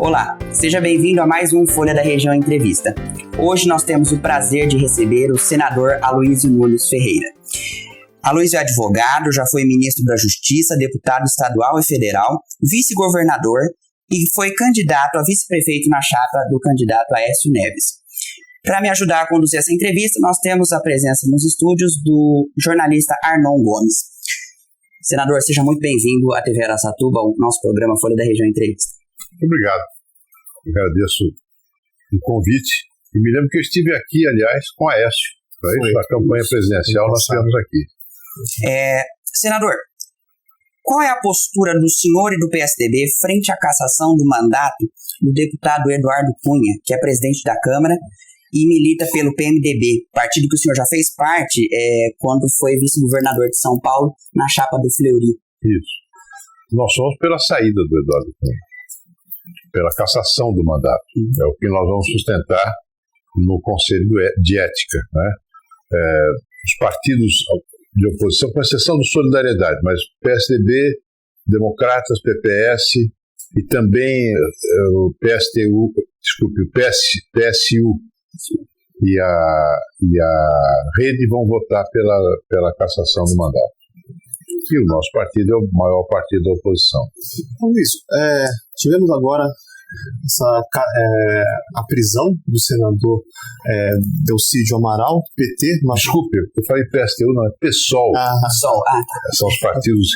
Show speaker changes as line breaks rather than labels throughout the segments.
Olá, seja bem-vindo a mais um Folha da Região Entrevista. Hoje nós temos o prazer de receber o senador Aloysio Nunes Ferreira. Aloysio é advogado, já foi ministro da Justiça, deputado estadual e federal, vice-governador e foi candidato a vice-prefeito na chapa do candidato Aécio Neves. Para me ajudar a conduzir essa entrevista, nós temos a presença nos estúdios do jornalista Arnon Gomes. Senador, seja muito bem-vindo à TV Araçatuba, ao nosso programa Folha da Região Entrevista.
Muito obrigado. Agradeço o convite. E me lembro que eu estive aqui, aliás, com a Aécio. A campanha presidencial nós temos aqui.
Senador, qual é a postura do senhor e do PSDB frente à cassação do mandato do deputado Eduardo Cunha, que é presidente da Câmara e milita pelo PMDB, partido que o senhor já fez parte quando foi vice-governador de São Paulo na chapa do Fleury?
Isso. Nós somos pela saída do Eduardo Cunha, pela cassação do mandato. É o que nós vamos sustentar no Conselho de Ética, né? Os partidos de oposição, com exceção do Solidariedade, mas PSDB, Democratas, PPS e também o PSTU, desculpe, o PSU e a Rede vão votar pela cassação do mandato. E o nosso partido é o maior partido da oposição.
Aloysio, tivemos agora a prisão do senador Delcídio Amaral, do PT.
Desculpe, eu falei PSTU, não, é PSOL. São os partidos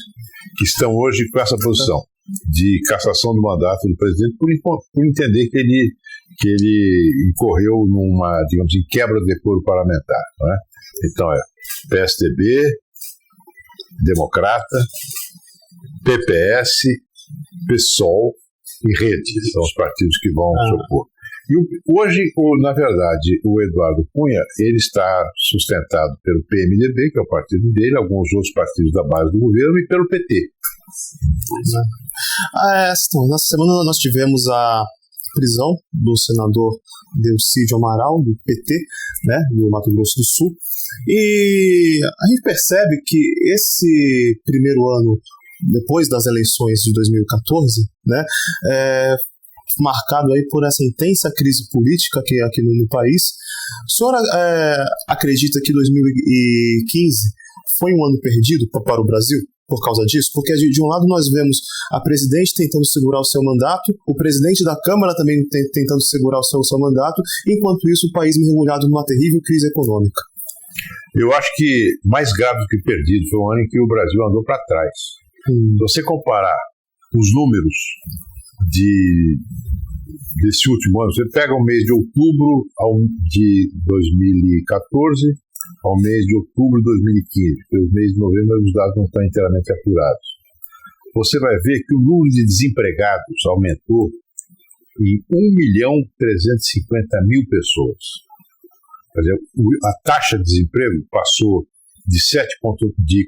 que estão hoje com essa posição de cassação do mandato do presidente por entender que ele incorreu numa, digamos, em quebra do decoro parlamentar, não é? Então PSDB, Democrata, PPS, PSOL e Rede, são os partidos que vão se opor. E hoje, na verdade, o Eduardo Cunha, ele está sustentado pelo PMDB, que é o partido dele, alguns outros partidos da base do governo, e pelo PT.
Nessa semana nós tivemos a prisão do senador Delcídio Amaral, do PT, né, do Mato Grosso do Sul, e a gente percebe que esse primeiro ano, depois das eleições de 2014, né, marcado aí por essa intensa crise política aqui no país. O senhor acredita que 2015 foi um ano perdido para o Brasil por causa disso? Porque de um lado nós vemos a presidente tentando segurar o seu mandato, o presidente da Câmara também tentando segurar o seu mandato, enquanto isso o país mergulhado numa terrível crise econômica.
Eu acho que mais grave do que perdido foi um ano em que o Brasil andou para trás. Se você comparar os números desse último ano, você pega o mês de outubro de 2014 ao mês de outubro de 2015, porque os meses de novembro os dados não estão inteiramente apurados. Você vai ver que o número de desempregados aumentou em 1.350.000 pessoas. Quer dizer, a taxa de desemprego passou de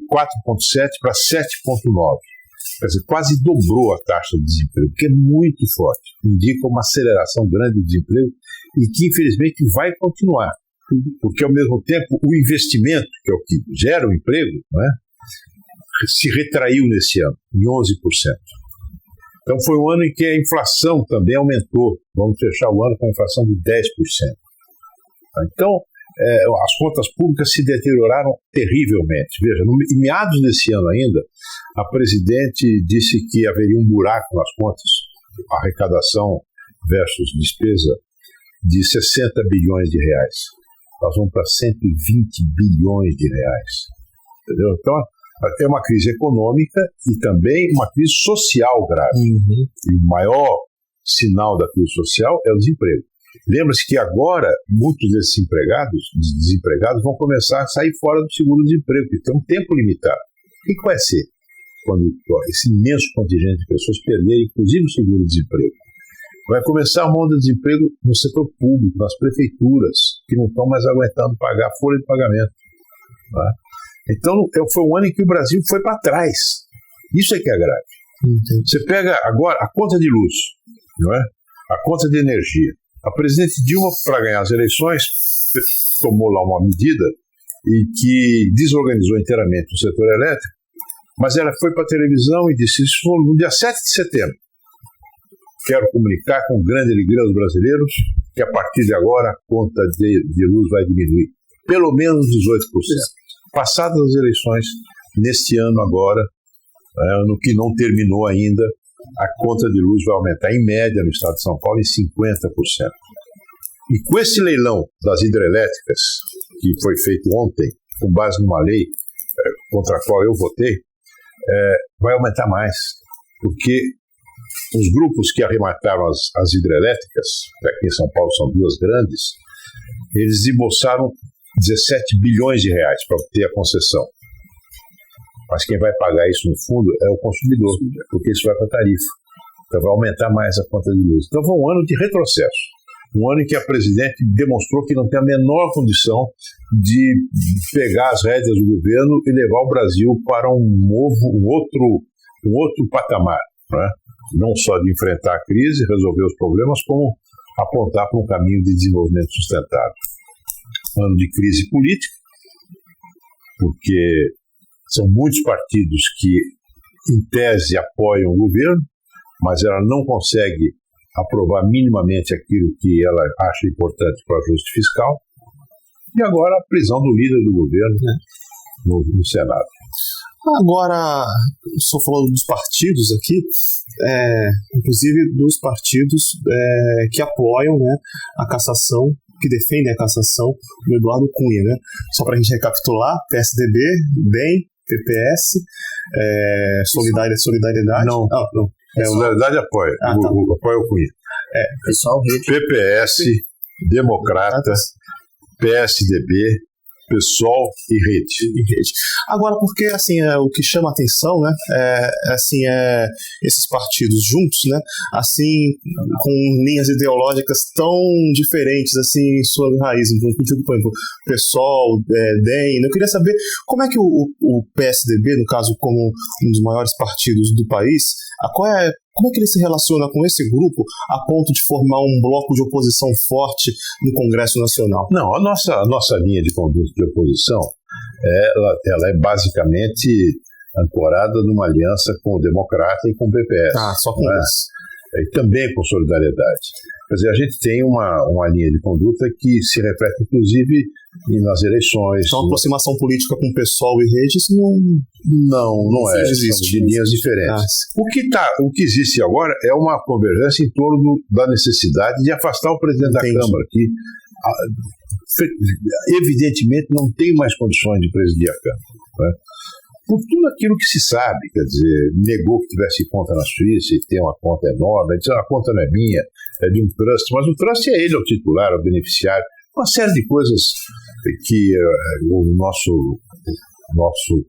4,7 para 7,9. Quer dizer, quase dobrou a taxa de desemprego, que é muito forte. Indica uma aceleração grande do desemprego e que, infelizmente, vai continuar. Porque, ao mesmo tempo, o investimento, que é o que gera o emprego, né, se retraiu nesse ano, em 11%. Então, foi um ano em que a inflação também aumentou. Vamos fechar o ano com a inflação de 10%. Então, as contas públicas se deterioraram terrivelmente. Veja, em meados desse ano ainda, a presidente disse que haveria um buraco nas contas, arrecadação versus despesa, de 60 bilhões de reais. Nós vamos para 120 bilhões de reais. Entendeu? Então, é uma crise econômica e também uma crise social grave. E o maior sinal da crise social é o desemprego. Lembra-se que agora muitos desses desempregados vão começar a sair fora do seguro-desemprego, porque tem um tempo limitado. O que vai ser quando esse imenso contingente de pessoas perder, inclusive o seguro-desemprego? Vai começar uma onda de desemprego no setor público, nas prefeituras, que não estão mais aguentando pagar a folha de pagamento. Tá? Então, foi um ano em que o Brasil foi para trás. Isso é que é grave. Você pega agora a conta de luz, não é? A conta de energia. A presidente Dilma, para ganhar as eleições, tomou lá uma medida e que desorganizou inteiramente o setor elétrico, mas ela foi para a televisão e disse isso no dia 7 de setembro. quero comunicar com grande alegria aos brasileiros que a partir de agora a conta de luz vai diminuir pelo menos 18%. Passadas as eleições, neste ano agora, ano que não terminou ainda, a conta de luz vai aumentar em média no estado de São Paulo em 50%. E com esse leilão das hidrelétricas, que foi feito ontem, com base numa lei contra a qual eu votei, vai aumentar mais, porque os grupos que arremataram as hidrelétricas, aqui em São Paulo são duas grandes, eles embolsaram 17 bilhões de reais para obter a concessão. Mas quem vai pagar isso no fundo é o consumidor, porque isso vai para a tarifa. Então vai aumentar mais a conta de luz. Então foi um ano de retrocesso. Um ano em que a presidente demonstrou que não tem a menor condição de pegar as rédeas do governo e levar o Brasil para um outro patamar, né? Não só de enfrentar a crise, resolver os problemas, como apontar para um caminho de desenvolvimento sustentável. Um ano de crise política, porque são muitos partidos que, em tese, apoiam o governo, mas ela não consegue aprovar minimamente aquilo que ela acha importante para o ajuste fiscal. E agora a prisão do líder do governo, né, no Senado.
Agora, só falando dos partidos aqui, inclusive dos partidos que apoiam, né, a cassação, que defendem a cassação do Eduardo Cunha, né? Só para a gente recapitular: PSDB, DEM, PPS, Solidariedade.
Não. Solidariedade apoia.
Tá.
Apoia o Cunha.
Pessoal,
PPS, Democratas, PSDB, PSOL e Rede.
Agora, porque assim, o que chama a atenção, né, esses partidos juntos, né, assim, com linhas ideológicas tão diferentes, assim, em sua raiz, por exemplo, PSOL, DEM. Eu queria saber como é que o PSDB, no caso, como um dos maiores partidos do país, como é que ele se relaciona com esse grupo a ponto de formar um bloco de oposição forte no Congresso Nacional?
Não, a nossa linha de conduta de oposição, ela é basicamente ancorada numa aliança com o Democrata e com o PPS.
Só com isso.
E também com Solidariedade. Quer dizer, a gente tem uma linha de conduta que se reflete, inclusive, nas eleições.
Então, a aproximação política com o PSOL e Redes
não existe. São de linhas diferentes. O que existe agora é uma convergência em torno da necessidade de afastar o presidente da Câmara, que evidentemente não tem mais condições de presidir a Câmara, né? Por tudo aquilo que se sabe, quer dizer, negou que tivesse conta na Suíça e tem uma conta enorme, disse, a conta não é minha, é de um trust, mas o trust é ele, é o titular, é o beneficiário, uma série de coisas que o nosso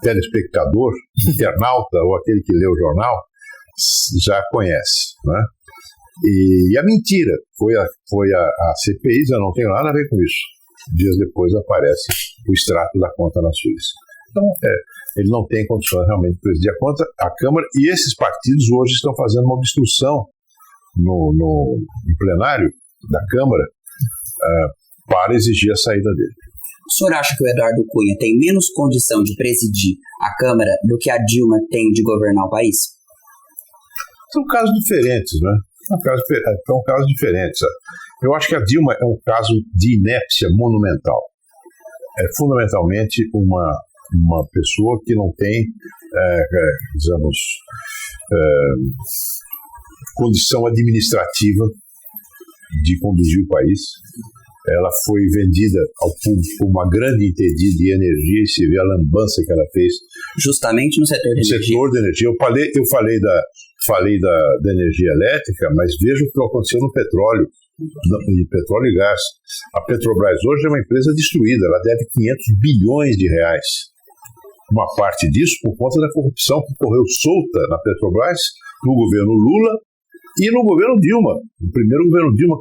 telespectador, internauta ou aquele que lê o jornal já conhece, né? E a mentira foi a CPI, já não tem nada a ver com isso. Dias depois aparece o extrato da conta na Suíça. Então, ele não tem condições realmente de presidir a Câmara, e esses partidos hoje estão fazendo uma obstrução no plenário da Câmara para exigir a saída dele.
O senhor acha que o Eduardo Cunha tem menos condição de presidir a Câmara do que a Dilma tem de governar o país?
São casos diferentes, né? São casos diferentes. Eu acho que a Dilma é um caso de inépcia monumental. É fundamentalmente uma pessoa que não tem, condição administrativa de conduzir o país. Ela foi vendida ao público como uma grande entendida de energia, e se vê a lambança que ela fez.
Justamente no setor de energia.
Eu falei da energia elétrica, mas veja o que aconteceu no petróleo e gás. A Petrobras hoje é uma empresa destruída, ela deve 500 bilhões de reais. Uma parte disso por conta da corrupção que correu solta na Petrobras, no governo Lula e no governo Dilma. No primeiro governo Dilma,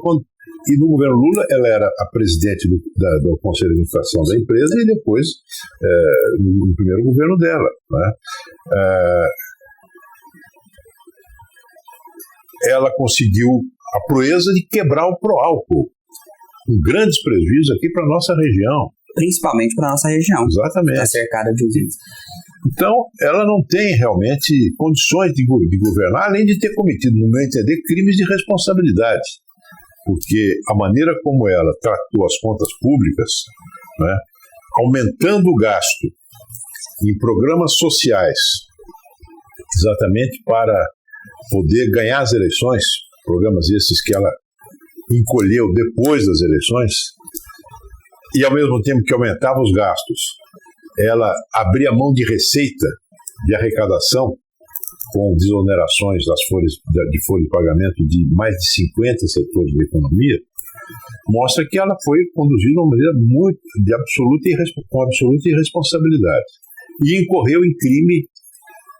e no governo Lula ela era a presidente do Conselho de Administração da empresa, e depois no primeiro governo dela, né? Ela conseguiu a proeza de quebrar o Proálcool, com grandes prejuízos aqui para a nossa região.
principalmente para nossa região.
Exatamente.
Está cercada de usinas.
Então, ela não tem realmente condições de governar, além de ter cometido, no meu entender, crimes de responsabilidade. Porque a maneira como ela tratou as contas públicas, né, aumentando o gasto em programas sociais, exatamente para poder ganhar as eleições, programas esses que ela encolheu depois das eleições, e ao mesmo tempo que aumentava os gastos, ela abria mão de receita, de arrecadação, com desonerações de folhas de pagamento de mais de 50 setores da economia, mostra que ela foi conduzida de uma maneira com absoluta irresponsabilidade. E incorreu em crime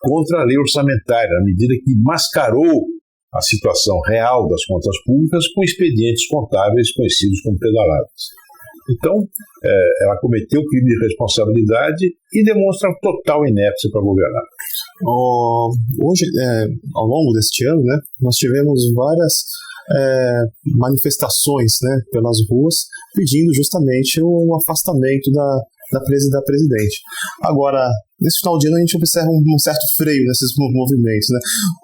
contra a lei orçamentária, à medida que mascarou a situação real das contas públicas com expedientes contábeis conhecidos como pedaladas. Então, ela cometeu crime de responsabilidade e demonstra total inépcia para governar.
Hoje, ao longo deste ano, né, nós tivemos várias manifestações, né, pelas ruas pedindo justamente o afastamento da presidente. Agora, nesse final de ano a gente observa um certo freio nesses movimentos, né?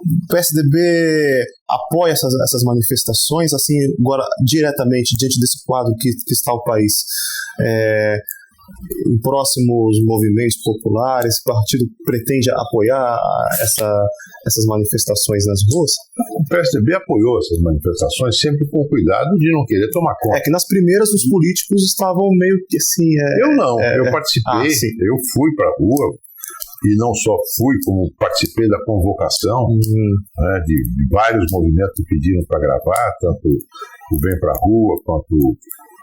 O PSDB apoia essas manifestações, assim, agora diretamente diante desse quadro que está o país. Em próximos movimentos populares, o partido pretende apoiar essas manifestações nas ruas?
O PSDB apoiou essas manifestações sempre com cuidado de não querer tomar conta.
É que nas primeiras os políticos estavam meio que assim...
Eu não, eu participei, eu fui para a rua, e não só fui, como participei da convocação né, de vários movimentos que pediram para gravar, tanto o Vem Pra Rua, quanto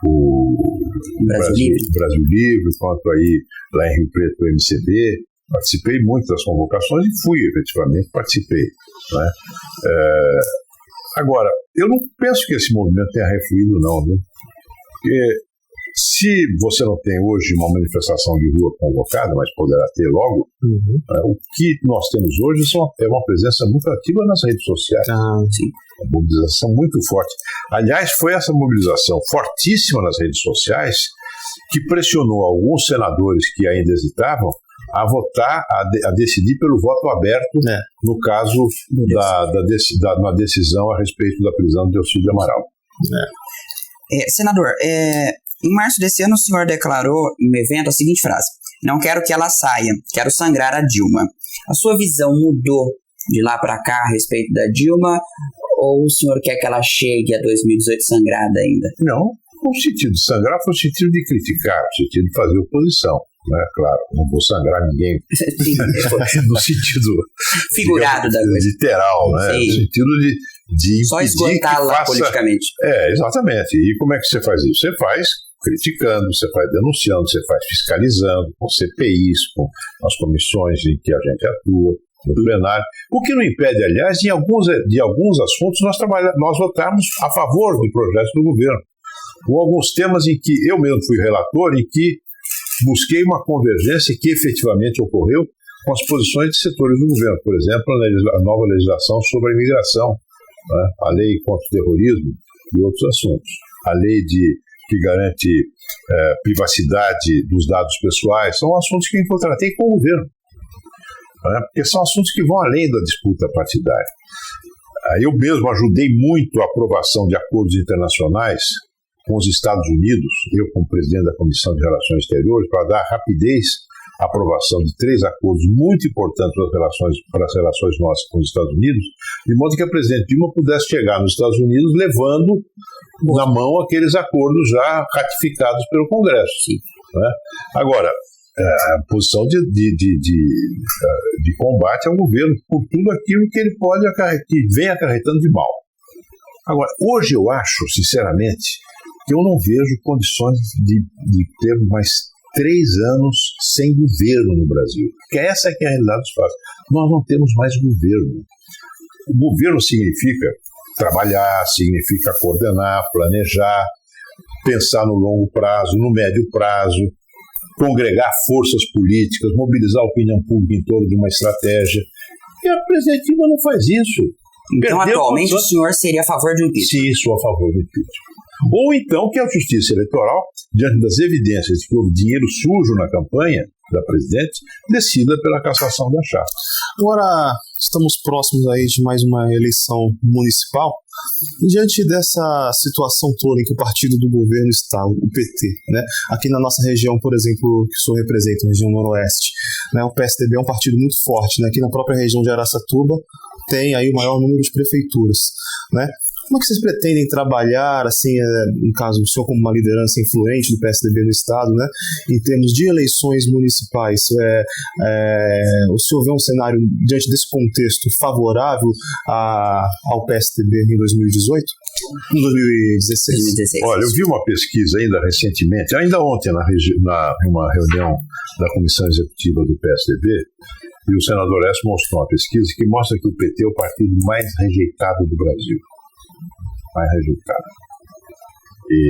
o Brasil Livre, quanto aí lá em Rio Preto o MCB. Participei muito das convocações e fui, efetivamente, participei. Né? Agora, eu não penso que esse movimento tenha refluído, não, viu? Porque se você não tem hoje uma manifestação de rua convocada, mas poderá ter logo, o que nós temos hoje é uma presença muito ativa nas redes sociais.
Sim.
Uma mobilização muito forte. Aliás, foi essa mobilização fortíssima nas redes sociais que pressionou alguns senadores que ainda hesitavam a votar, a decidir pelo voto aberto, no caso na decisão a respeito da prisão de Elcídio Amaral.
Senador, em março desse ano o senhor declarou em um evento a seguinte frase: "Não quero que ela saia, quero sangrar a Dilma". A sua visão mudou de lá para cá a respeito da Dilma, ou o senhor quer que ela chegue a 2018 sangrada ainda?
Não, o sentido de sangrar foi o sentido de criticar, o sentido de fazer oposição. Né? Claro, não vou sangrar ninguém no sentido
figurado,
digamos, literal, né? No sentido de
só esgotá-la politicamente.
Exatamente. E como é que você faz isso? Você faz criticando, você faz denunciando, você faz fiscalizando, com CPIs, com as comissões em que a gente atua, no plenário. O que não impede, aliás, de alguns assuntos nós votarmos a favor do projeto do governo. Ou alguns temas em que eu mesmo fui relator, em que busquei uma convergência que efetivamente ocorreu com as posições de setores do governo. Por exemplo, a nova legislação sobre a imigração, né? A lei contra o terrorismo e outros assuntos. A lei que garante privacidade dos dados pessoais, são assuntos que eu tratei com o governo. Né? Porque são assuntos que vão além da disputa partidária. Eu mesmo ajudei muito a aprovação de acordos internacionais com os Estados Unidos, eu como presidente da Comissão de Relações Exteriores, para dar rapidez à aprovação de 3 acordos muito importantes para as relações nossas com os Estados Unidos, de modo que a presidente Dilma pudesse chegar nos Estados Unidos levando na mão aqueles acordos já ratificados pelo Congresso. Né? Agora, a posição de combate ao governo por tudo aquilo que ele que vem acarretando de mal. Agora, hoje eu acho, sinceramente, que eu não vejo condições de ter mais 3 anos sem governo no Brasil. Porque essa é que é a realidade dos fatos. Nós não temos mais governo. O governo significa trabalhar, significa coordenar, planejar, pensar no longo prazo, no médio prazo, congregar forças políticas, mobilizar a opinião pública em torno de uma estratégia. E a presidente Dilma não faz isso.
Então, atualmente, o senhor seria a favor de um impeachment?
Sim, sou a favor do impeachment. Ou então que a Justiça Eleitoral, diante das evidências de que houve dinheiro sujo na campanha da presidente, decida pela cassação da chapa.
Agora, estamos próximos aí de mais uma eleição municipal. Diante dessa situação toda em que o partido do governo está, o PT, né? Aqui na nossa região, por exemplo, que o senhor representa, a região noroeste, né? O PSDB é um partido muito forte, né? Aqui na própria região de Araçatuba tem aí o maior número de prefeituras, né? Como é que vocês pretendem trabalhar, assim, no caso, o senhor como uma liderança influente do PSDB no Estado, né, em termos de eleições municipais? O senhor vê um cenário, diante desse contexto, favorável ao PSDB em 2018? Em 2016?
Olha, eu vi uma pesquisa ainda recentemente, ainda ontem, numa reunião da Comissão Executiva do PSDB, e o senador Écio mostrou uma pesquisa que mostra que o PT é o partido mais rejeitado do Brasil. Mais rejeitado. E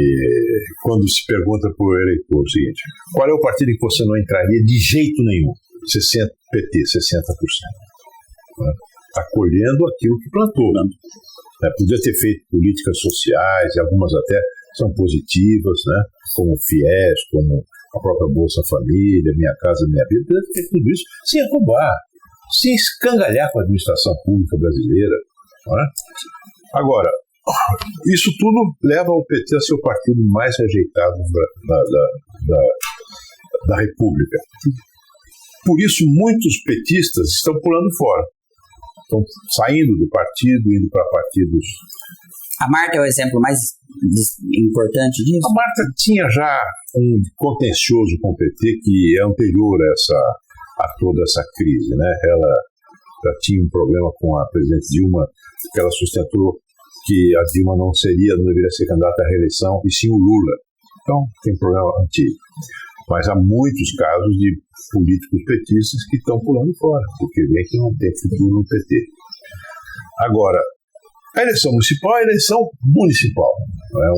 quando se pergunta para o eleitor o seguinte: qual é o partido em que você não entraria de jeito nenhum? PT, 60%. Está colhendo aquilo que plantou. Podia ter feito políticas sociais, e algumas até são positivas, né? Como o FIES, como a própria Bolsa Família, Minha Casa Minha Vida. Podia ter feito tudo isso sem roubar, sem escangalhar com a administração pública brasileira. Não é? Agora, isso tudo leva o PT a ser o partido mais rejeitado da República. Por isso, muitos petistas estão pulando fora. Estão saindo do partido, indo para partidos.
A Marta é o exemplo mais importante disso?
A Marta tinha já um contencioso com o PT que é anterior a toda essa crise, né? Ela já tinha um problema com a presidente Dilma, que ela sustentou que a Dilma não deveria ser candidata à reeleição, e sim o Lula. Então, tem problema antigo. Mas há muitos casos de políticos petistas que estão pulando fora, porque vê que não tem futuro no PT. Agora, a eleição municipal é a eleição municipal,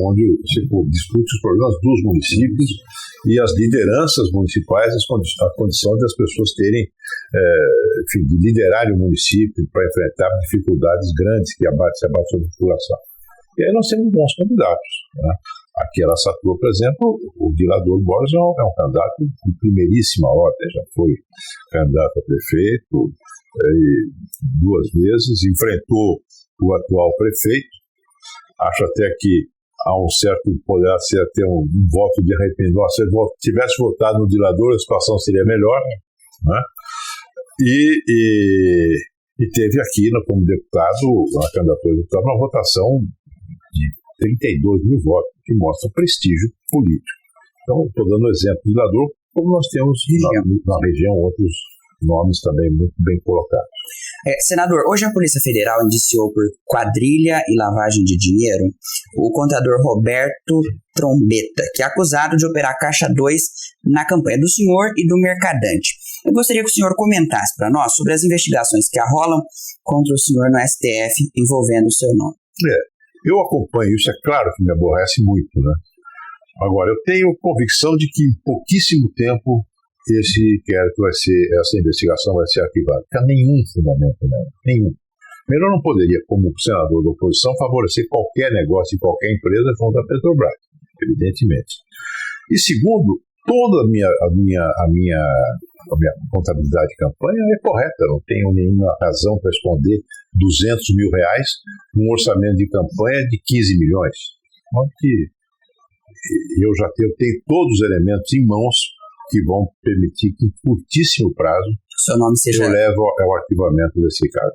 onde você discute os problemas dos municípios e as lideranças municipais, a condição das pessoas terem, de liderar o município para enfrentar dificuldades grandes que se abatem sobre a população. E aí nós temos bons candidatos, né? Aqui em Araçatuba, por exemplo, o Dilador Borges é um candidato de primeiríssima ordem, já foi candidato a prefeito 2 vezes, enfrentou o atual prefeito. Acho até que há um certo, poderá ser até um voto de arrependimento. Se tivesse votado no Dilador, a situação seria melhor, né? E teve aqui, como deputado, a candidatura de deputado, uma votação de 32 mil votos, que mostra prestígio político. Então, estou dando exemplo do Dilador, como nós temos na região outros nomes também muito bem colocados.
Senador, hoje a Polícia Federal indiciou por quadrilha e lavagem de dinheiro o contador Roberto Trombetta, que é acusado de operar Caixa 2 na campanha do senhor e do Mercadante. Eu gostaria que o senhor comentasse para nós sobre as investigações que arrolam contra o senhor no STF envolvendo o seu nome.
Eu acompanho isso, é claro que me aborrece muito, né? Agora, eu tenho convicção de que em pouquíssimo tempo essa investigação vai ser arquivada. Não há nenhum fundamento nela, nenhum. Primeiro, eu não poderia, como senador da oposição, favorecer qualquer negócio e qualquer empresa contra a Petrobras, evidentemente. E segundo, toda a minha contabilidade de campanha é correta, não tenho nenhuma razão para esconder R$200 mil num orçamento de campanha de 15 milhões. Eu já tenho todos os elementos em mãos que vão permitir que, em curtíssimo prazo,
seu nome seja...
eu levo ao arquivamento desse caso,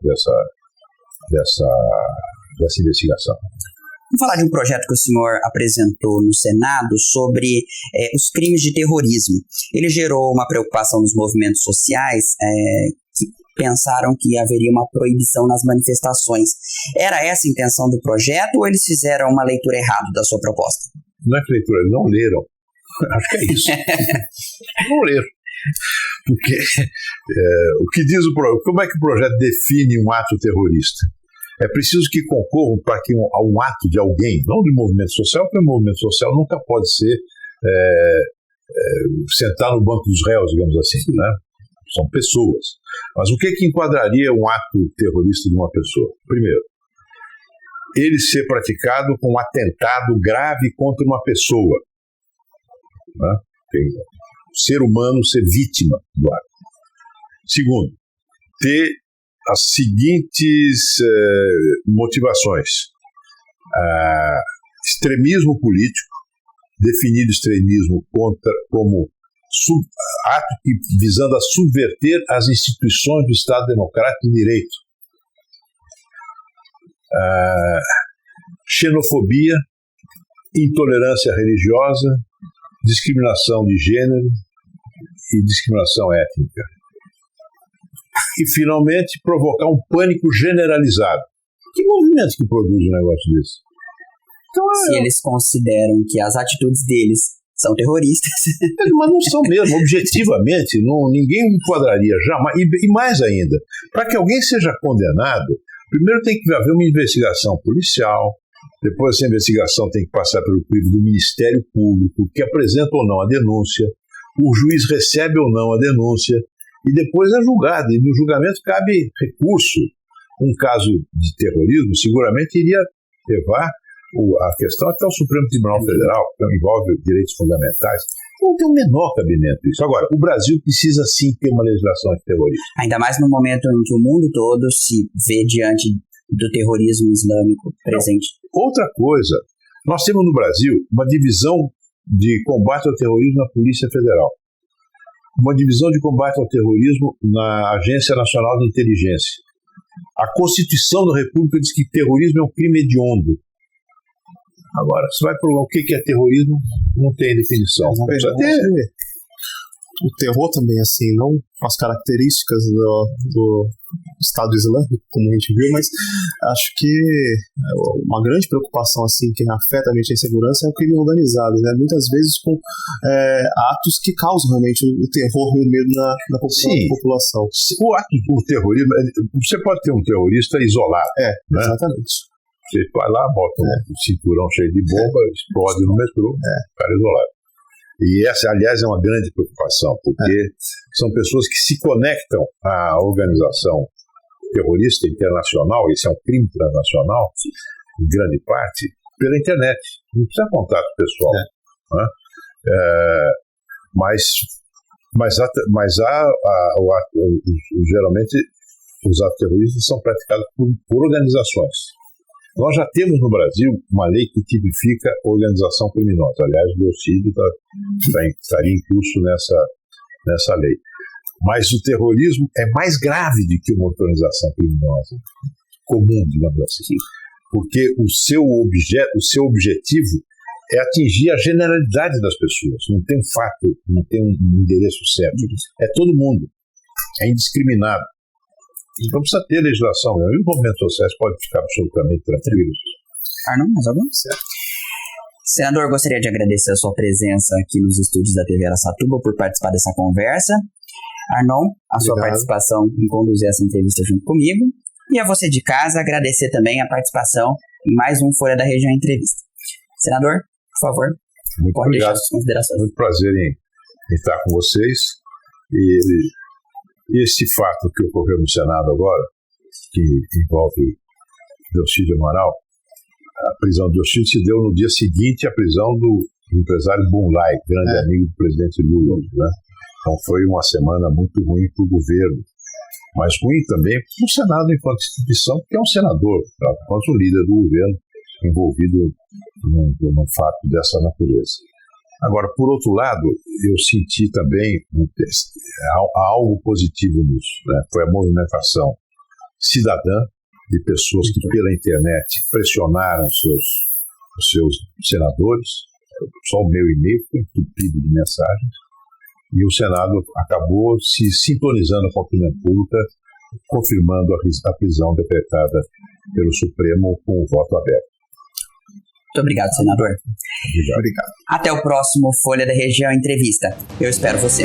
dessa investigação.
Vamos falar de um projeto que o senhor apresentou no Senado sobre os crimes de terrorismo. Ele gerou uma preocupação nos movimentos sociais que pensaram que haveria uma proibição nas manifestações. Era essa a intenção do projeto ou eles fizeram uma leitura errada da sua proposta?
Não é que leitura, eles não leram. Acho que é isso. Não leram. Porque o que diz o projeto? Como é que o projeto define um ato terrorista? É preciso que concorram para que um ato de alguém, não de movimento social, porque o movimento social nunca pode ser sentar no banco dos réus, digamos assim, né? São pessoas. Mas o que enquadraria um ato terrorista de uma pessoa? Primeiro, ele ser praticado com um atentado grave contra uma pessoa. Né? Tem o ser humano ser vítima do ato. Segundo, ter as seguintes motivações. Extremismo político, definido extremismo como ato visando a subverter as instituições do Estado Democrático de Direito. Xenofobia, intolerância religiosa, discriminação de gênero e discriminação étnica. E, finalmente, provocar um pânico generalizado. Que movimento que produz um negócio desse?
Então, se eles consideram que as atitudes deles são terroristas...
Mas não são mesmo, objetivamente, ninguém enquadraria jamais. E mais ainda, para que alguém seja condenado, primeiro tem que haver uma investigação policial, depois essa investigação tem que passar pelo crivo do Ministério Público, que apresenta ou não a denúncia, o juiz recebe ou não a denúncia, e depois é julgado. E no julgamento cabe recurso. Um caso de terrorismo seguramente iria levar a questão até o Supremo Tribunal Federal, que envolve direitos fundamentais. Não tem o menor cabimento isso. Agora, o Brasil precisa sim ter uma legislação antiterrorista.
Ainda mais no momento em que o mundo todo se vê diante do terrorismo islâmico presente.
Não. Outra coisa, nós temos no Brasil uma divisão de combate ao terrorismo na Polícia Federal, uma divisão de combate ao terrorismo na Agência Nacional de Inteligência. A Constituição da República diz que terrorismo é um crime hediondo. Agora, você vai provar o que é terrorismo, não tem definição. Precisa ter.
O terror também, assim, não as características do Estado Islâmico, como a gente viu, mas acho que uma grande preocupação, assim, que afeta a mente e a insegurança é o crime organizado, né? Muitas vezes com atos que causam realmente o terror e o medo na população.
O terrorismo, você pode ter um terrorista isolado. Né?
Exatamente.
Você vai lá, bota um cinturão cheio de bomba, explode no metrô, o cara isolado. E essa, aliás, é uma grande preocupação, porque são pessoas que se conectam à organização terrorista internacional, esse é um crime transnacional, em grande parte, pela internet. Não precisa contato pessoal. Né? Mas geralmente os atos terroristas são praticados por organizações. Nós já temos no Brasil uma lei que tipifica organização criminosa. Aliás, o biocídio estaria incluso nessa lei. Mas o terrorismo é mais grave do que uma organização criminosa comum, digamos assim. Porque o seu objetivo é atingir a generalidade das pessoas. Não tem um fato, não tem um endereço certo. É todo mundo. É indiscriminado. Então precisa ter legislação. E os movimentos sociais podem ficar absolutamente tranquilos.
Arnon, mais algum? Senador, gostaria de agradecer a sua presença aqui nos estúdios da TV Araçatuba por participar dessa conversa. Arnon, a sua participação em conduzir essa entrevista junto comigo. E a você de casa, agradecer também a participação em mais um Folha da Região Entrevista. Senador, por favor, pode deixar suas considerações.
Muito prazer em estar com vocês. E esse fato que ocorreu no Senado agora, que envolve Delcídio Amaral, a prisão de Delcídio se deu no dia seguinte à prisão do empresário Bunlai, grande amigo do presidente Lula. Né? Então foi uma semana muito ruim para o governo, mas ruim também para o Senado enquanto instituição, porque é um senador, enquanto o líder do governo envolvido num fato dessa natureza. Agora, por outro lado, eu senti também algo positivo nisso. Né? Foi a movimentação cidadã de pessoas que pela internet pressionaram os seus senadores. Só o meu e-mail foi entupido de mensagens. E o Senado acabou se sintonizando com a opinião pública, confirmando a prisão decretada pelo Supremo com o voto aberto.
Muito obrigado, senador.
Obrigado.
Até o próximo Folha da Região Entrevista. Eu espero você.